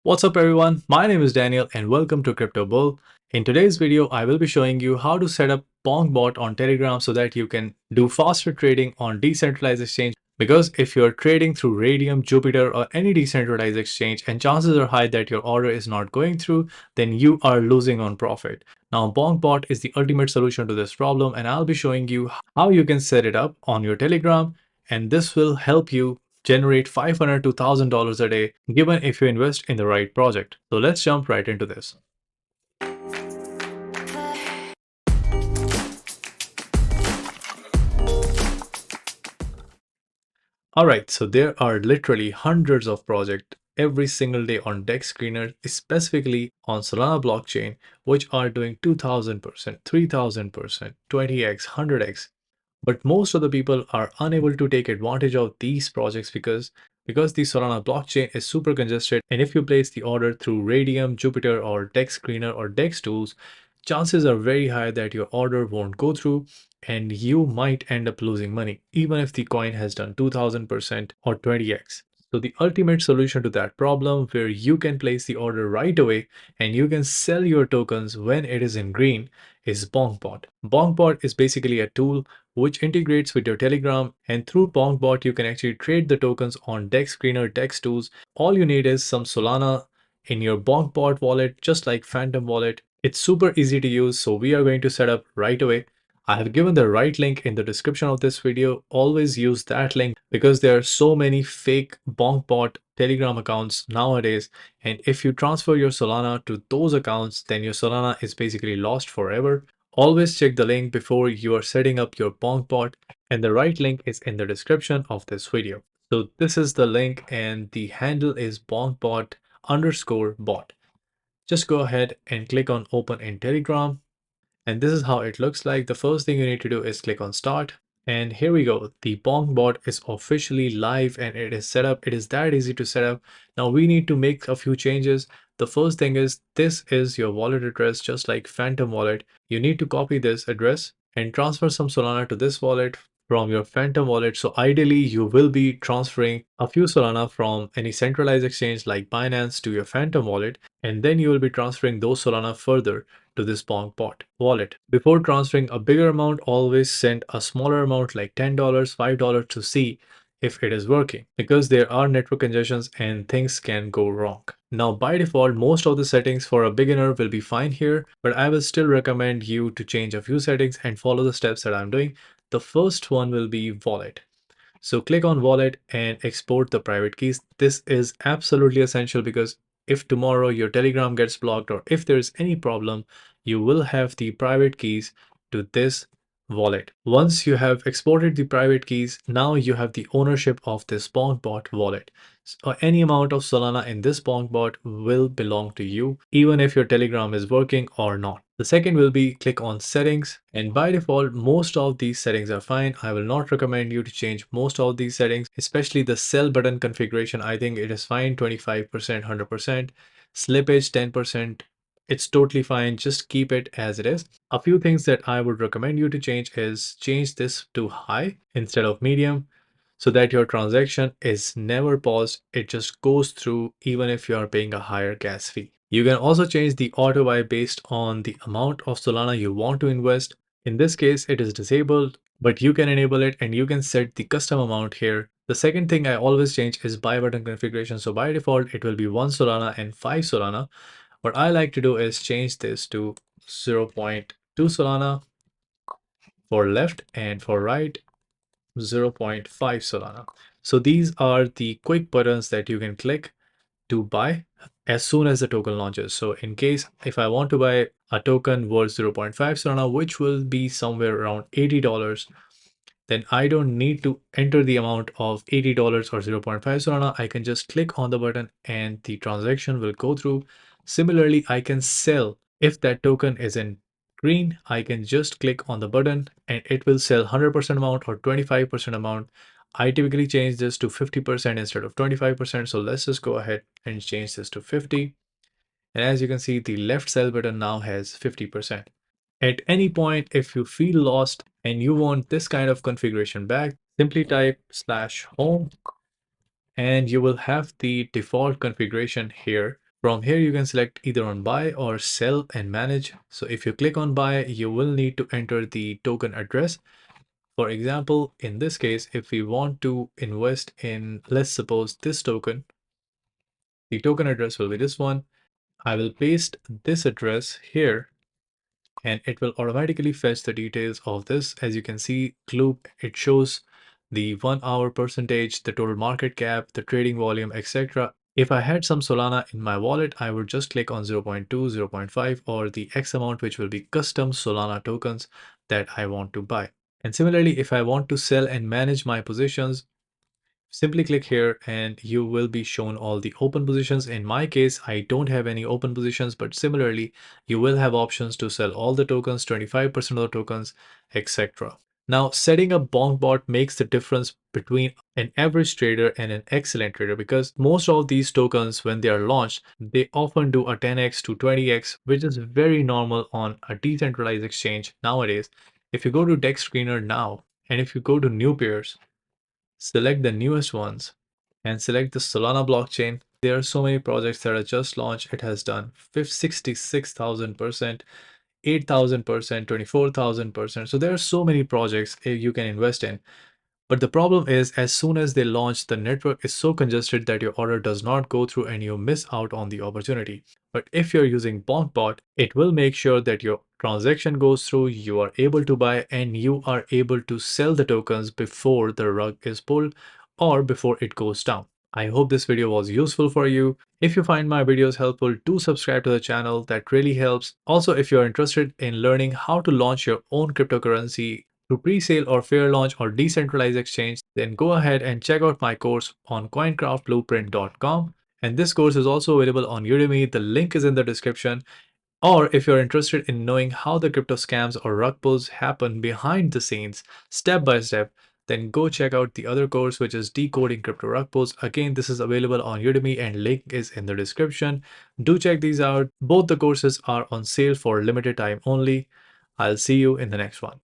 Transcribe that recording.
What's up everyone, my name is Daniel and welcome to Crypto Bull. In today's video, I will be showing you how to set up BonkBot on Telegram so that you can do faster trading on decentralized exchange. Because if you're trading through Radium, Jupiter or any decentralized exchange and chances are high that your order is not going through, then you are losing on profit. Now BonkBot is the ultimate solution to this problem and I'll be showing you how you can set it up on your Telegram, and this will help you generate $500 to $1,000 a day given if you invest in the right project. So let's jump right into this. Alright, so there are literally hundreds of projects every single day on DEX Screener, specifically on Solana blockchain, which are doing 2000%, 3000%, 20x, 100x. But most of the people are unable to take advantage of these projects because the Solana blockchain is super congested, and if you place the order through Radium, Jupiter or DEX Screener or DEX tools, chances are very high that your order won't go through and you might end up losing money even if the coin has done 2000% or 20x. So the ultimate solution to that problem, where you can place the order right away and you can sell your tokens when it is in green, is BonkBot. BonkBot is basically a tool which integrates with your Telegram, and through BonkBot you can actually trade the tokens on DEX Screener, DEX tools. All you need is some Solana in your BonkBot wallet, just like Phantom wallet. It's super easy to use, so we are going to set up right away. I have given the right link in the description of this video. Always use that link because there are so many fake BonkBot Telegram accounts nowadays, and if you transfer your Solana to those accounts, then your Solana is basically lost forever. Always check the link before you are setting up your BonkBot, and the right link is in the description of this video. So this is the link and the handle is BonkBot_bot. Just go ahead and click on open in Telegram. And this is how it looks like. The first thing you need to do is click on start. And here we go. The BonkBot is officially live and it is set up. It is that easy to set up. Now we need to make a few changes. The first thing is, this is your wallet address, just like Phantom wallet. You need to copy this address and transfer some Solana to this wallet from your Phantom wallet. So ideally you will be transferring a few Solana from any centralized exchange like Binance to your Phantom wallet, and then you will be transferring those Solana further to this BonkBot wallet. Before transferring a bigger amount, always send a smaller amount like $10, $5 to see if it is working, because there are network congestions and things can go wrong. Now by default, most of the settings for a beginner will be fine here, but I will still recommend you to change a few settings and follow the steps that I'm doing. The first one will be wallet. So click on wallet and export the private keys. This is absolutely essential because if tomorrow your Telegram gets blocked or if there is any problem, you will have the private keys to this wallet. Once you have exported the private keys, now you have the ownership of this BonkBot wallet. So any amount of Solana in this BonkBot will belong to you, even if your Telegram is working or not. The second will be click on settings, and by default most of these settings are fine. I will not recommend you to change most of these settings, especially the sell button configuration. I think it is fine, 25%, 100%, slippage 10%. It's totally fine, just keep it as it is. A few things that I would recommend you to change is change this to high instead of medium, so that your transaction is never paused. It just goes through even if you are paying a higher gas fee. You can also change the auto buy based on the amount of Solana you want to invest. In this case, it is disabled, but you can enable it and you can set the custom amount here. The second thing I always change is buy button configuration. So by default, it will be 1 Solana and 5 Solana. What I like to do is change this to 0.2 Solana for left, and for right 0.5 Solana. So these are the quick buttons that you can click to buy as soon as the token launches. So in case if I want to buy a token worth 0.5 Solana, which will be somewhere around $80, then I don't need to enter the amount of $80 or 0.5 Solana. I can just click on the button and the transaction will go through. Similarly, I can sell. If that token is in green, I can just click on the button and it will sell 100% amount or 25% amount. I typically change this to 50% instead of 25%. So let's just go ahead and change this to 50. And as you can see, the left sell button now has 50%. At any point, if you feel lost and you want this kind of configuration back, simply type /home and you will have the default configuration here From here, you can select either on buy or sell and manage. So if you click on buy, you will need to enter the token address. For example, in this case, if we want to invest in, let's suppose this token, the token address will be this one. I will paste this address here and it will automatically fetch the details of this. As you can see, Gloop, it shows the 1 hour percentage, the total market cap, the trading volume, etc. If I had some Solana in my wallet, I would just click on 0.2, 0.5, or the X amount, which will be custom Solana tokens that I want to buy. And similarly, if I want to sell and manage my positions, simply click here and you will be shown all the open positions. In my case, I don't have any open positions, but similarly, you will have options to sell all the tokens, 25% of the tokens, etc. Now, setting up BonkBot makes the difference between an average trader and an excellent trader, because most of these tokens, when they are launched, they often do a 10x to 20x, which is very normal on a decentralized exchange nowadays. If you go to Dex Screener now, and if you go to new pairs, select the newest ones and select the Solana blockchain. There are so many projects that are just launched. It has done 66,000%, 8,000%, 24,000%. So there are so many projects you can invest in. But the problem is, as soon as they launch, the network is so congested that your order does not go through and you miss out on the opportunity. But if you're using BonkBot, it will make sure that your transaction goes through, you are able to buy, and you are able to sell the tokens before the rug is pulled or before it goes down. I hope this video was useful for you. If you find my videos helpful, do subscribe to the channel. That really helps. Also, if you're interested in learning how to launch your own cryptocurrency through pre-sale or fair launch or decentralized exchange, then go ahead and check out my course on coincraftblueprint.com. And this course is also available on Udemy. The link is in the description. Or if you're interested in knowing how the crypto scams or rug pulls happen behind the scenes, step by step, then go check out the other course, which is Decoding Crypto Rug Pulls. Again, this is available on Udemy and link is in the description. Do check these out. Both the courses are on sale for limited time only. I'll see you in the next one.